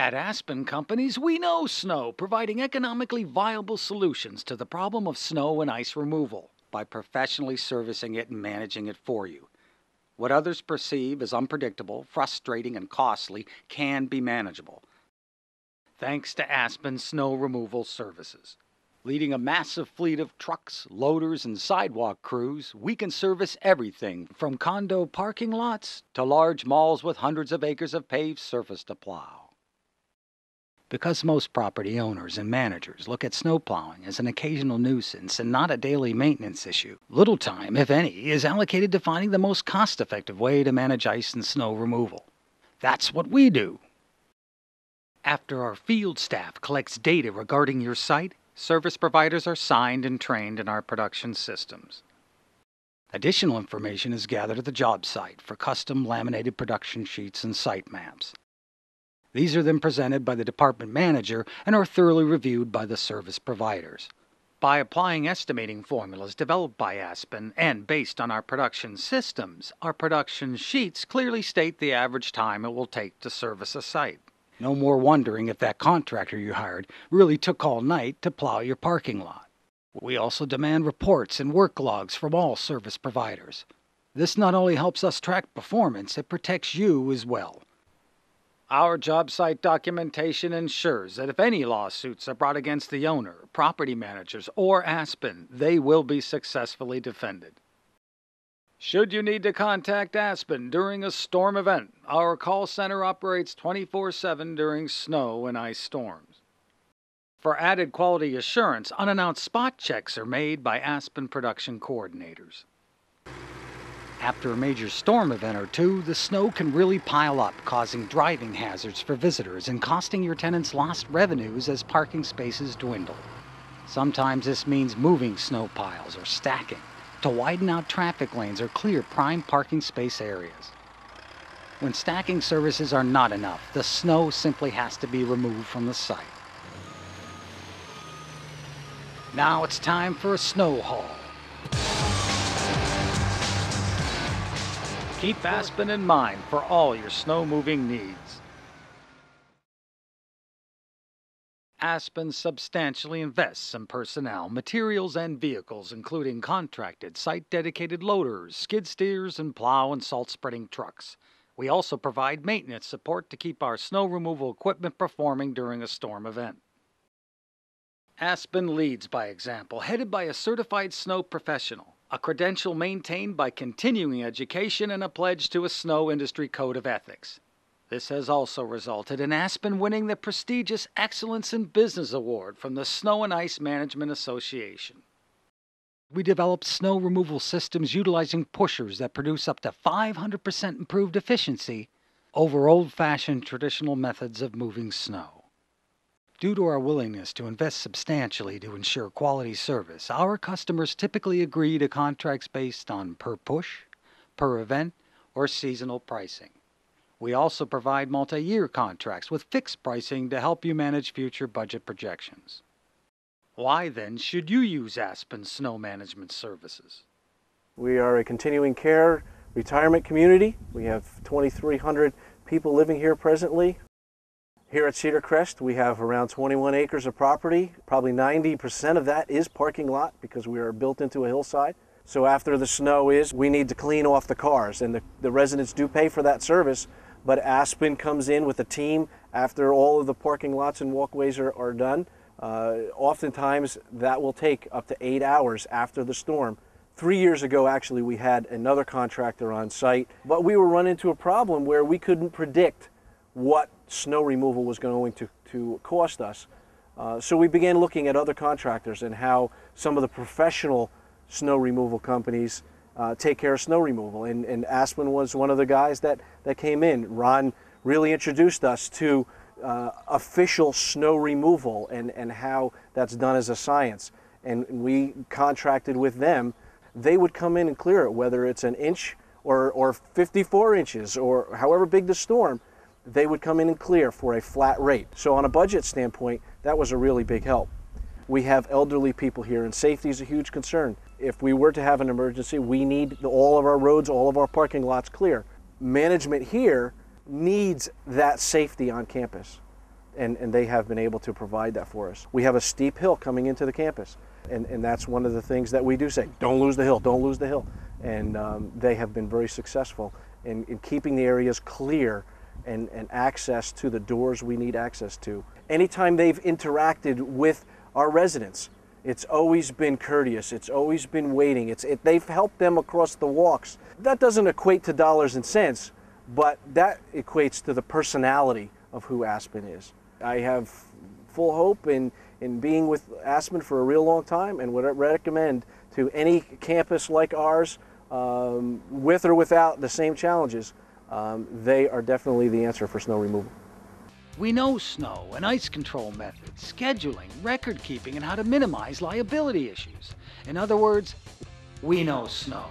At Aspen Companies, we know snow, providing economically viable solutions to the problem of snow and ice removal by professionally servicing it and managing it for you. What others perceive as unpredictable, frustrating, and costly can be manageable, thanks to Aspen Snow Removal Services. Leading a massive fleet of trucks, loaders, and sidewalk crews, we can service everything from condo parking lots to large malls with hundreds of acres of paved surface to plow. Because most property owners and managers look at snow plowing as an occasional nuisance and not a daily maintenance issue, little time, if any, is allocated to finding the most cost-effective way to manage ice and snow removal. That's what we do. After our field staff collects data regarding your site, service providers are signed and trained in our production systems. Additional information is gathered at the job site for custom laminated production sheets and site maps. These are then presented by the department manager and are thoroughly reviewed by the service providers. By applying estimating formulas developed by Aspen and based on our production systems, our production sheets clearly state the average time it will take to service a site. No more wondering if that contractor you hired really took all night to plow your parking lot. We also demand reports and work logs from all service providers. This not only helps us track performance, it protects you as well. Our job site documentation ensures that if any lawsuits are brought against the owner, property managers, or Aspen, they will be successfully defended. Should you need to contact Aspen during a storm event, our call center operates 24/7 during snow and ice storms. For added quality assurance, unannounced spot checks are made by Aspen production coordinators. After a major storm event or two, the snow can really pile up, causing driving hazards for visitors and costing your tenants lost revenues as parking spaces dwindle. Sometimes this means moving snow piles or stacking to widen out traffic lanes or clear prime parking space areas. When stacking services are not enough, the snow simply has to be removed from the site. Now it's time for a snow haul. Keep Aspen in mind for all your snow moving needs. Aspen substantially invests in personnel, materials, and vehicles, including contracted, site-dedicated loaders, skid steers, and plow and salt-spreading trucks. We also provide maintenance support to keep our snow removal equipment performing during a storm event. Aspen leads by example, headed by a certified snow professional, a credential maintained by continuing education and a pledge to a snow industry code of ethics. This has also resulted in Aspen winning the prestigious Excellence in Business Award from the Snow and Ice Management Association. We develop snow removal systems utilizing pushers that produce up to 500% improved efficiency over old-fashioned traditional methods of moving snow. Due to our willingness to invest substantially to ensure quality service, our customers typically agree to contracts based on per push, per event, or seasonal pricing. We also provide multi-year contracts with fixed pricing to help you manage future budget projections. Why then should you use Aspen Snow Management Services? We are a continuing care retirement community. We have 2,300 people living here presently. Here at Cedar Crest, we have around 21 acres of property. Probably 90% of that is parking lot because we are built into a hillside. So after the snow we need to clean off the cars, and the residents do pay for that service, but Aspen comes in with a team after all of the parking lots and walkways are done. Oftentimes that will take up to 8 hours after the storm. 3 years ago, actually, we had another contractor on site, but we were running into a problem where we couldn't predict what snow removal was going to cost us. So we began looking at other contractors and how some of the professional snow removal companies take care of snow removal. And Aspen was one of the guys that came in. Ron really introduced us to official snow removal and how that's done as a science. And we contracted with them. They would come in and clear it, whether it's an inch or 54 inches or however big the storm. They would come in and clear for a flat rate. So on a budget standpoint, that was a really big help. We have elderly people here, and safety is a huge concern. If we were to have an emergency, we need all of our roads, all of our parking lots clear. Management here needs that safety on campus. and they have been able to provide that for us. We have a steep hill coming into the campus, and that's one of the things that we do say, don't lose the hill, don't lose the hill. And they have been very successful in keeping the areas clear and access to the doors we need access to. Anytime they've interacted with our residents, it's always been courteous, it's always been waiting, they've helped them across the walks. That doesn't equate to dollars and cents, but that equates to the personality of who Aspen is. I have full hope in being with Aspen for a real long time, and would recommend to any campus like ours, with or without the same challenges, they are definitely the answer for snow removal. We know snow and ice control methods, scheduling, record keeping, and how to minimize liability issues. In other words, we know snow.